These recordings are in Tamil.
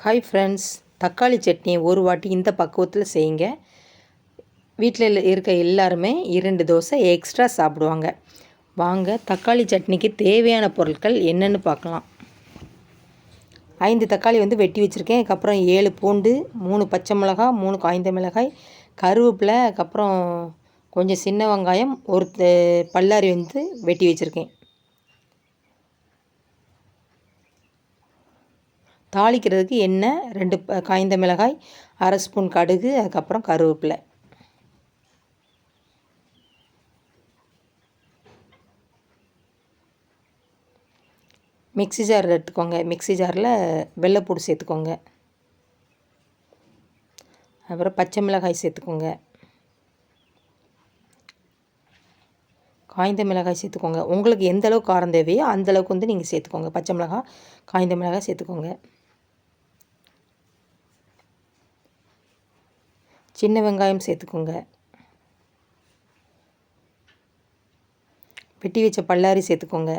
ஹாய் ஃப்ரெண்ட்ஸ், தக்காளி சட்னி ஒரு வாட்டி இந்த பக்குவத்தில் செய்யுங்க. வீட்டில் இருக்க எல்லாருமே 2 தோசை எக்ஸ்ட்ரா சாப்பிடுவாங்க. வாங்க தக்காளி சட்னிக்கு தேவையான பொருட்கள் என்னென்னு பார்க்கலாம். 5 தக்காளி வெட்டி வச்சுருக்கேன். அதுக்கப்புறம் 7 பூண்டு, 3 பச்சை மிளகா, 3 காய்ந்த மிளகாய், கருவேப்பிலை, அதுக்கப்புறம் கொஞ்சம் சின்ன வெங்காயம், ஒரு பல்லாரி வெட்டி வச்சுருக்கேன். தாளிக்கிறதுக்கு எண்ணெய், 2 காய்ந்த மிளகாய், அரை ஸ்பூன் கடுகு, அதுக்கப்புறம் கருவேப்பிலை. மிக்ஸி ஜார் எடுத்துக்கோங்க. மிக்ஸி ஜாரில் வெள்ளைப்பூடு சேர்த்துக்கோங்க. அப்புறம் பச்சை மிளகாய் சேர்த்துக்கோங்க. காய்ந்த மிளகாய் சேர்த்துக்கோங்க. உங்களுக்கு எந்த அளவுக்கு காரம் தேவையோ அந்தளவுக்கு நீங்கள் சேர்த்துக்கோங்க. பச்சை மிளகாய், காய்ந்த மிளகாய் சேர்த்துக்கோங்க. சின்ன வெங்காயம் சேர்த்துக்கோங்க. வெட்டி வச்ச பல்லாரி சேர்த்துக்கோங்க.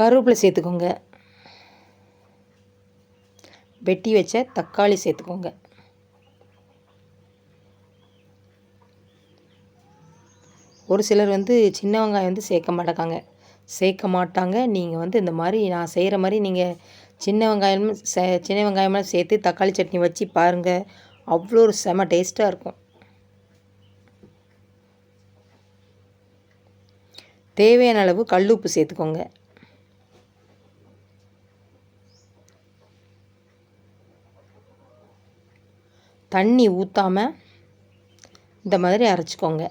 கருவேப்பிலை சேர்த்துக்கோங்க. வெட்டி வச்ச தக்காளி சேர்த்துக்கோங்க. ஒரு சிலர் சின்ன வெங்காயம் சேர்க்க மாட்டாங்க. நீங்கள் இந்த மாதிரி நான் செய்கிற மாதிரி நீங்கள் சின்ன வெங்காயமெல்லாம் சேர்த்து தக்காளி சட்னி வச்சு பாருங்கள். அவ்வளோ ஒரு செம டேஸ்ட்டாக இருக்கும். தேவையான அளவு கல்லுப்பு சேர்த்துக்கோங்க. தண்ணி ஊற்றாமல் இந்த மாதிரி அரைச்சிக்கோங்க.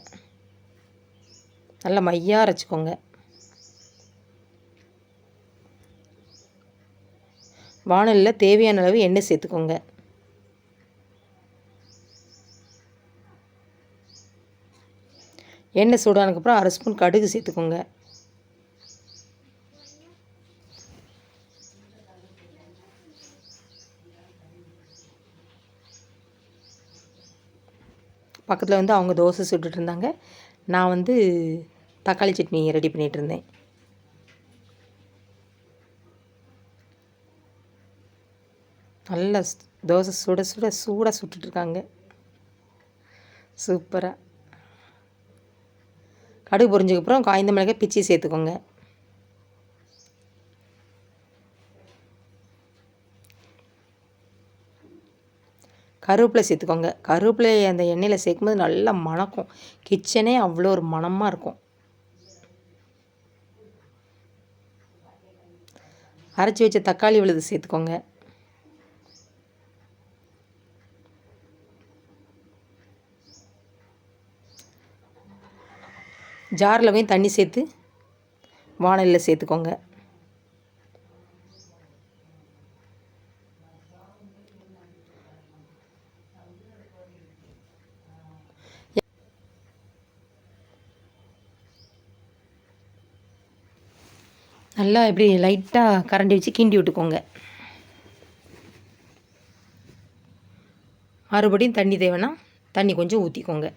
நல்லா மையாக அரைச்சிக்கோங்க. வாணலியில் தேவையான அளவு எண்ணெய் சேர்த்துக்கோங்க. எண்ணெய் சூடானதுக்கப்புறம் அரை ஸ்பூன் கடுகு சேர்த்துக்கோங்க. பக்கத்தில் அவங்க தோசை சுட்டுட்டு இருந்தாங்க. நான் தக்காளி சட்னி ரெடி பண்ணிகிட்டு இருந்தேன். நல்லா தோசை சூடாக சுட்டுட்ருக்காங்க. சூப்பராக. கடுகு பொரிஞ்சதுக்கப்புறம் காய்ந்த மிளகாய் பிச்சு சேர்த்துக்கோங்க. கருவேப்பிலை சேர்த்துக்கோங்க. கருவேப்பிலை அந்த எண்ணெயில் சேர்க்கும்போது நல்லா மணக்கும். கிச்சனே அவ்வளோ ஒரு மணமாக இருக்கும். அரைச்சி வச்ச தக்காளி விழுது சேர்த்துக்கோங்க. ஜாரில் தண்ணி சேர்த்து வாணலியில் சேர்த்துக்கோங்க. நல்லா இப்படி லைட்டாக கரண்டி வச்சு கிண்டி விட்டுக்கோங்க. மறுபடியும் தண்ணி தேவைன்னா தண்ணி கொஞ்சம் ஊற்றிக்கோங்க.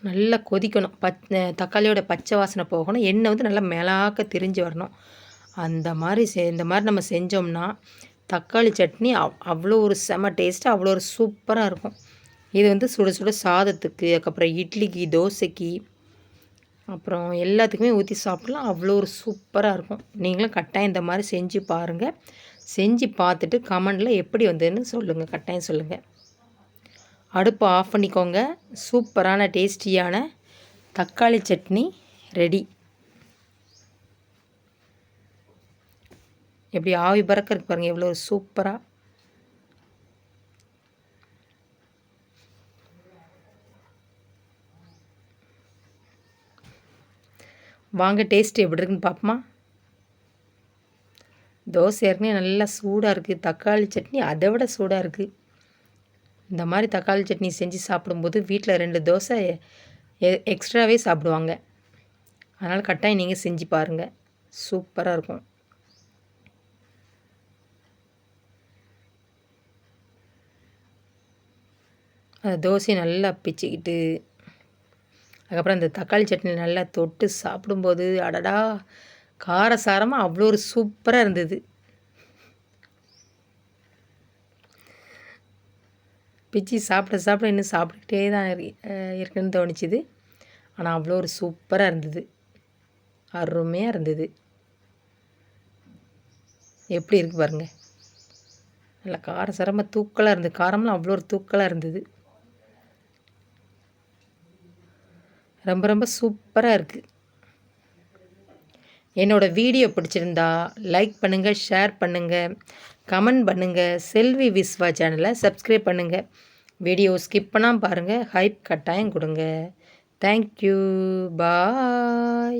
நல்லா கொதிக்கணும். தக்காளியோட பச்சை வாசனை போகணும். எண்ணெய் நல்லா மேலாக்க திரிஞ்சு வரணும். இந்த மாதிரி நம்ம செஞ்சோம்னா தக்காளி சட்னி அவ்வளோ ஒரு செம டேஸ்ட்டாக அவ்வளோ ஒரு சூப்பராக இருக்கும். இது சுட சுட சாதத்துக்கு, அதுக்கப்புறம் இட்லிக்கு, தோசைக்கு, அப்புறம் எல்லாத்துக்குமே ஊற்றி சாப்பிட்லாம். அவ்வளோ ஒரு சூப்பராக இருக்கும். நீங்களும் கட்டாயம் இந்த மாதிரி செஞ்சு பாருங்கள். செஞ்சு பார்த்துட்டு கமெண்டில் எப்படி வந்ததுன்னு சொல்லுங்கள். கட்டாயம் சொல்லுங்கள். அடுப்பை ஆஃப் பண்ணிக்கோங்க. சூப்பரான டேஸ்டியான தக்காளி சட்னி ரெடி. எப்படி ஆவி பறக்க இருக்கு பாருங்கள், எவ்வளோ சூப்பராக. வாங்க டேஸ்ட் எப்படி இருக்குன்னு பார்ப்போமா. தோசை ஏற்கனவே நல்லா சூடாக இருக்குது, தக்காளி சட்னி அதை விட சூடாக இருக்குது. இந்த மாதிரி தக்காளி சட்னி செஞ்சு சாப்பிடும்போது வீட்டில் 2 தோசை எக்ஸ்ட்ராவே சாப்பிடுவாங்க. அதனால் கட்டாயம் நீங்கள் செஞ்சு பாருங்கள், சூப்பராக இருக்கும். அந்த தோசையை நல்லா பிச்சுக்கிட்டு அதுக்கப்புறம் அந்த தக்காளி சட்னி நல்லா தொட்டு சாப்பிடும்போது அடடா, காரசாரமாக அவ்வளோ ஒரு சூப்பராக இருந்தது. பிச்சு சாப்பிட சாப்பிட இன்னும் சாப்பிட்டுக்கிட்டே தான் இருக்குன்னு தோணிச்சுது. ஆனால் அவ்வளோ ஒரு சூப்பராக இருந்தது, அருமையாக இருந்தது. எப்படி இருக்குது பாருங்கள், நல்லா காரசாரமாக தூக்கலாக இருந்தது. காரம்லாம் அவ்வளோ ஒரு தூக்கலாக இருந்தது. ரொம்ப ரொம்ப சூப்பராக இருக்குது. என்னோடய வீடியோ பிடிச்சிருந்தா லைக் பண்ணுங்கள், ஷேர் பண்ணுங்கள், கமெண்ட் பண்ணுங்கள். செல்வி விஸ்வா சேனலை சப்ஸ்கிரைப் பண்ணுங்கள். வீடியோ ஸ்கிப் பண்ணாமல் பாருங்கள், ஹைப் கட்டாயம் கொடுங்க. தேங்க்யூ, பாய்.